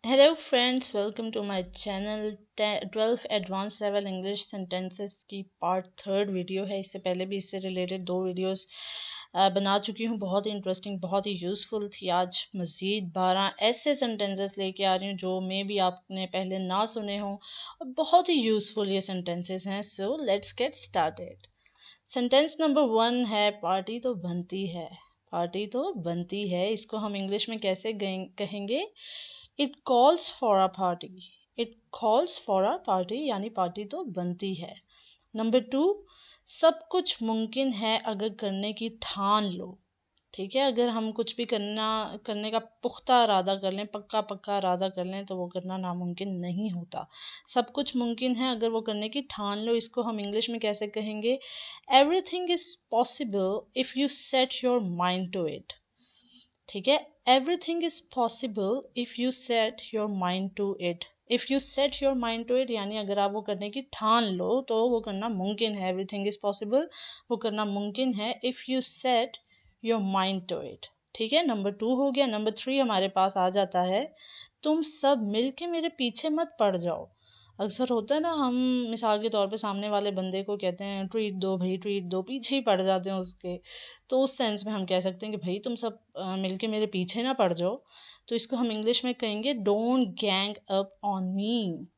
Hello friends, welcome to my channel 12 advance level English sentences की part third video है। इससे पहले भी इससे रिलेटेड 2 वीडियोस बना चुकी हूँ, बहुत ही इंटरेस्टिंग, बहुत ही यूज़फुल थी। आज मज़ीद 12 ऐसे सेंटेंसेस लेके आ रही हूँ जो मे भी आपने पहले ना सुने हों और बहुत ही यूज़फुल ये सेंटेंसेस हैं। So let's get started. Sentence number 1 है, पार्टी तो बनती है। पार्टी तो बनती है, इसको हम इंग्लिश में कैसे कहेंगे? It calls for a party. It calls for a party यानी पार्टी तो बनती है। नंबर 2, सब कुछ मुमकिन है अगर करने की ठान लो। ठीक है, अगर हम कुछ भी करने का पुख्ता इरादा कर लें, पक्का इरादा कर लें, तो वो करना नामुमकिन नहीं होता। सब कुछ मुमकिन है अगर वो करने की ठान लो। इसको हम इंग्लिश में कैसे कहेंगे? Everything is possible if you set your mind to it. ठीक है, everything is possible if you set your mind to it. If you set your mind to it यानी अगर आप वो करने की ठान लो तो वो करना मुमकिन है। एवरीथिंग इज पॉसिबल, वो करना मुमकिन है if you set your mind to it. ठीक है, नंबर 2 हो गया। नंबर 3 हमारे पास आ जाता है, तुम सब मिलके मेरे पीछे मत पड़ जाओ। अक्सर होता है ना, हम मिसाल के तौर पे सामने वाले बंदे को कहते हैं ट्रीट दो भाई, ट्रीट दो, पीछे ही पड़ जाते हैं उसके। तो उस सेंस में हम कह सकते हैं कि भाई तुम सब मिलके मेरे पीछे ना पड़ जाओ। तो इसको हम इंग्लिश में कहेंगे don't gang up on me.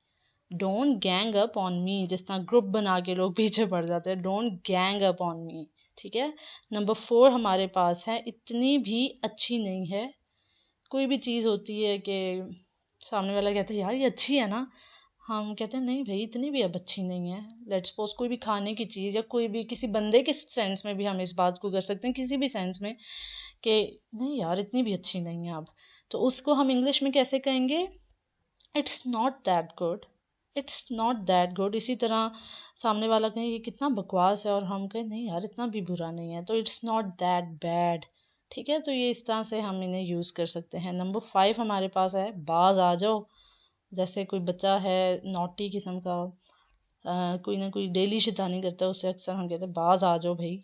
Don't gang up on me, जिस तरह ग्रुप बना के लोग पीछे पड़ जाते हैं। Don't gang up on me. ठीक है, नंबर 4 हमारे पास है, इतनी भी अच्छी नहीं है। कोई भी चीज़ होती है कि सामने वाला कहता है यार ये अच्छी है ना, हम कहते हैं नहीं भाई इतनी भी अब अच्छी नहीं है। लेट्स सपोज कोई भी खाने की चीज़ या कोई भी किसी बंदे के सेंस में भी हम इस बात को कर सकते हैं, किसी भी सेंस में, कि नहीं यार इतनी भी अच्छी नहीं है अब। तो उसको हम इंग्लिश में कैसे कहेंगे? It's not that good. It's not that good. इसी तरह सामने वाला कहे ये कितना बकवास है और हम कहें नहीं यार इतना भी बुरा नहीं है, तो इट्स नॉट दैट बैड। ठीक है, तो ये इस तरह से हम इन्हें यूज़ कर सकते हैं। नंबर 5 हमारे पास है, बाज आ जाओ। जैसे कोई बच्चा है नॉटी किस्म का, कोई ना कोई डेली शैतानी करता है, उससे अक्सर हम कहते हैं बाज आ जाओ भाई।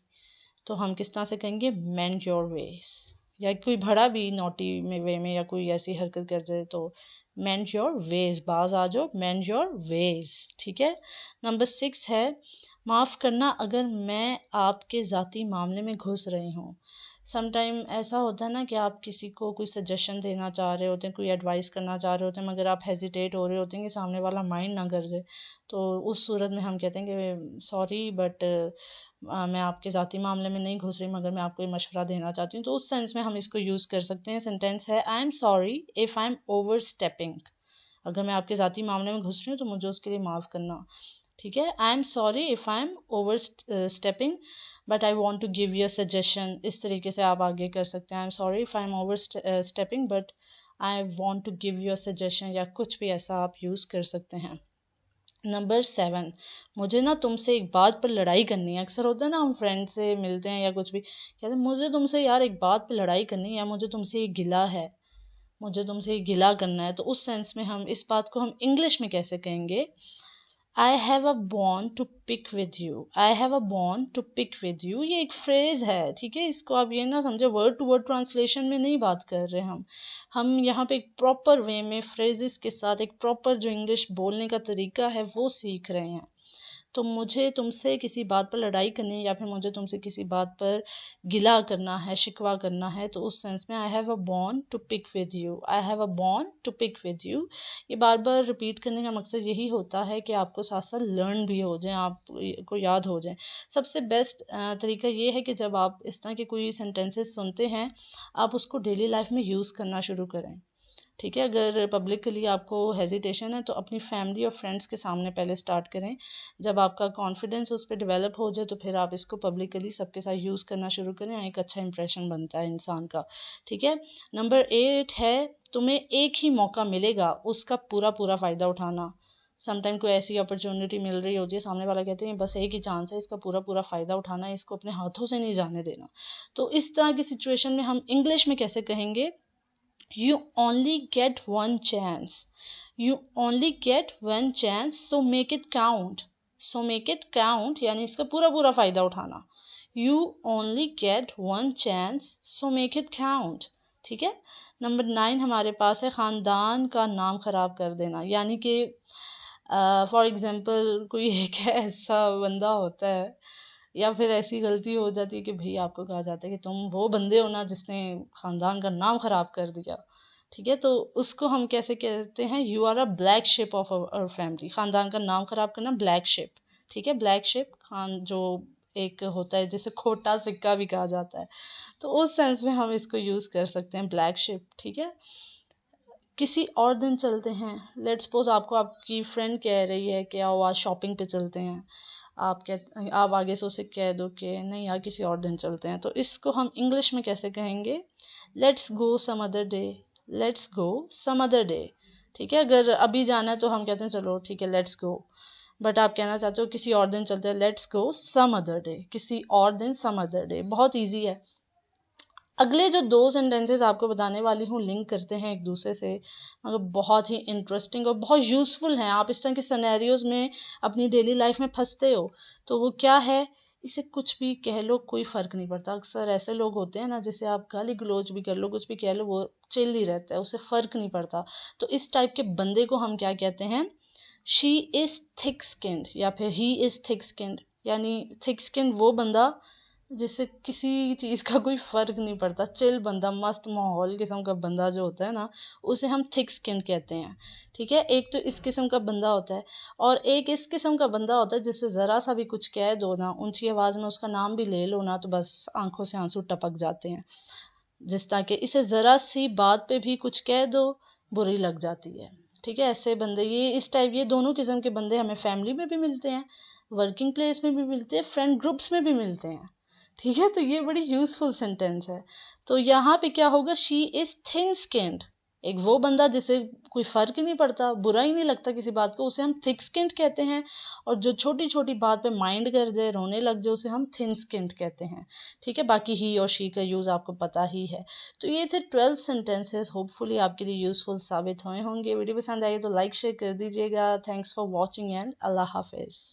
तो हम किस तरह से कहेंगे? मेंड योर वेज। या कोई बड़ा भी नॉटी में वे में या कोई ऐसी हरकत कर जाए तो मेंड योर वेज, बाज आ जाओ, मेंड योर वेज। ठीक है, नंबर 6 है, माफ़ करना अगर मैं आपके ज़ाती मामले में घुस रही हूँ। समटाइम ऐसा होता है ना कि आप किसी को कोई सजेशन देना चाह रहे होते हैं, कोई एडवाइस करना चाह रहे होते हैं, मगर आप हेजिटेट हो रहे होते हैं कि सामने वाला माइंड ना कर जाए। तो उस सूरत में हम कहते हैं कि सॉरी बट मैं आपके ज़ाती मामले में नहीं घुस रही, मगर मैं आपको ये मशवरा देना चाहती हूँ। तो उस सेंस में हम इसको यूज़ कर सकते हैं। सेंटेंस है, I am sorry if I am over stepping. अगर मैं आपके ज़ाती मामले में घुस रही हूँ तो मुझे उसके लिए माफ़ करना। ठीक है, I am sorry if I am over stepping but I want to give you a suggestion. इस तरीके से आप आगे कर सकते हैं, I am sorry if I am over stepping but I want to give you a suggestion, या कुछ भी ऐसा आप यूज़ कर सकते हैं। नंबर 7, मुझे ना तुमसे एक बात पर लड़ाई करनी है। अक्सर होता है ना, हम फ्रेंड से मिलते हैं या कुछ भी, कहते हैं मुझे तुमसे यार एक बात पर लड़ाई करनी है, या मुझे तुमसे ये गिला है, मुझे तुमसे ये गिला करना है। तो उस सेंस में हम इस बात को हम इंग्लिश में कैसे कहेंगे? आई have a bone to pick with you. I have a bone to pick with you, ये एक फ्रेज है। ठीक है, इसको आप ये ना समझे वर्ड टू वर्ड ट्रांसलेशन में नहीं बात कर रहे हम यहाँ पे एक प्रॉपर वे में फ्रेजेस के साथ एक प्रॉपर जो इंग्लिश बोलने का तरीका है वो सीख रहे हैं। तो मुझे तुमसे किसी बात पर लड़ाई करनी है या फिर मुझे तुमसे किसी बात पर गिला करना है, शिकवा करना है, तो उस सेंस में आई have a bone to pick with you. I have a bone to pick with you. ये बार बार रिपीट करने का मकसद यही होता है कि आपको साथ साथ लर्न भी हो जाए, आपको याद हो जाए। सबसे बेस्ट तरीका ये है कि जब आप इस तरह के कोई सेंटेंसेस सुनते हैं, आप उसको डेली लाइफ में यूज़ करना शुरू करें। ठीक है, अगर पब्लिकली आपको हेजिटेशन है तो अपनी फैमिली और फ्रेंड्स के सामने पहले स्टार्ट करें। जब आपका कॉन्फिडेंस उस पर डेवलप हो जाए तो फिर आप इसको पब्लिकली सबके साथ यूज़ करना शुरू करें, एक अच्छा इंप्रेशन बनता है इंसान का। ठीक है, नंबर 8 है, तुम्हें एक ही मौका मिलेगा, उसका पूरा पूरा फ़ायदा उठाना। समटाइम कोई ऐसी अपॉर्चुनिटी मिल रही होती है, सामने वाला कहते हैं बस एक ही चांस है, इसका पूरा पूरा फ़ायदा उठाना है, इसको अपने हाथों से नहीं जाने देना। तो इस तरह की सिचुएशन में हम इंग्लिश में कैसे कहेंगे? You only get one chance. You only get one chance, so make it count. So make it count यानी इसका पूरा पूरा फायदा उठाना। You only get one chance, so make it count. ठीक है, नंबर 9 हमारे पास है ख़ानदान का नाम ख़राब कर देना, यानी कि फॉर एग्ज़ाम्पल कोई एक ऐसा बंदा होता है या फिर ऐसी गलती हो जाती है कि भाई आपको कहा जाता है कि तुम वो बंदे हो ना जिसने ख़ानदान का नाम ख़राब कर दिया, ठीक है। तो उसको हम कैसे कहते हैं, you are a black sheep of our family. ख़ानदान का नाम ख़राब करना ब्लैक शिप, ठीक है। ब्लैक शिप खान जो एक होता है जिसे खोटा सिक्का भी कहा जाता है, तो उस सेंस में हम इसको यूज़ कर सकते हैं ब्लैक शिप, ठीक है। किसी और दिन चलते हैं, लेट्स सपोज आपको आपकी फ्रेंड कह रही है कि आओ आज शॉपिंग पे चलते हैं, आप आगे से उसे कह दो कि नहीं यार किसी और दिन चलते हैं, तो इसको हम इंग्लिश में कैसे कहेंगे, let's go some other day, let's go some other day, ठीक है। अगर अभी जाना है तो हम कहते हैं चलो ठीक है लेट्स गो, बट आप कहना चाहते हो किसी और दिन चलते हैं, let's go some other day, किसी और दिन सम अदर डे, बहुत ईजी है। अगले जो 2 सेंटेंसेस आपको बताने वाली हूँ लिंक करते हैं एक दूसरे से, मगर बहुत ही इंटरेस्टिंग और बहुत यूज़फुल हैं। आप इस तरह के सिनेरियोज में अपनी डेली लाइफ में फंसते हो, तो वो क्या है, इसे कुछ भी कह लो कोई फ़र्क नहीं पड़ता। अक्सर ऐसे लोग होते हैं ना जिसे आप गाली गलौज भी कर लो, कुछ भी कह लो, वो चिल ही रहता है, उसे फ़र्क नहीं पड़ता। तो इस टाइप के बंदे को हम क्या कहते हैं, शी इज़ थिक स्किन्ड या फिर ही इज़ थिक स्किन्ड। यानी थिक स्किन्ड वो बंदा जिससे किसी चीज़ का कोई फ़र्क नहीं पड़ता, चिल बंदा, मस्त माहौल किस्म का बंदा जो होता है ना, उसे हम थिक स्किन कहते हैं, ठीक है। एक तो इस किस्म का बंदा होता है, और एक इस किस्म का बंदा होता है जिससे ज़रा सा भी कुछ कह दो ना, ऊंची आवाज़ में उसका नाम भी ले लो ना, तो बस आंखों से आंसू टपक जाते हैं। जिस तरह के इसे ज़रा सी बात पे भी कुछ कह दो बुरी लग जाती है, ठीक है। ऐसे बंदे, ये इस टाइप, ये दोनों किस्म के बंदे हमें फैमिली में भी मिलते हैं, वर्किंग प्लेस में भी मिलते हैं, फ्रेंड ग्रुप्स में भी मिलते हैं, ठीक है। तो ये बड़ी यूजफुल सेंटेंस है। तो यहाँ पे क्या होगा, शी इज थिन स्किन्ड, एक वो बंदा जिसे कोई फर्क ही नहीं पड़ता, बुरा ही नहीं लगता किसी बात को, उसे हम थिक स्किन्ड कहते हैं। और जो छोटी छोटी बात पे माइंड कर जाए, रोने लग जाए, उसे हम थिन स्किन्ड कहते हैं, ठीक है। बाकी ही और शी का यूज आपको पता ही है। तो ये थे 12 सेंटेंसेस, होपफुली आपके लिए यूजफुल साबित हुए होंगे। वीडियो पसंद आई तो लाइक शेयर कर दीजिएगा। Thanks for watching and Allah Hafiz.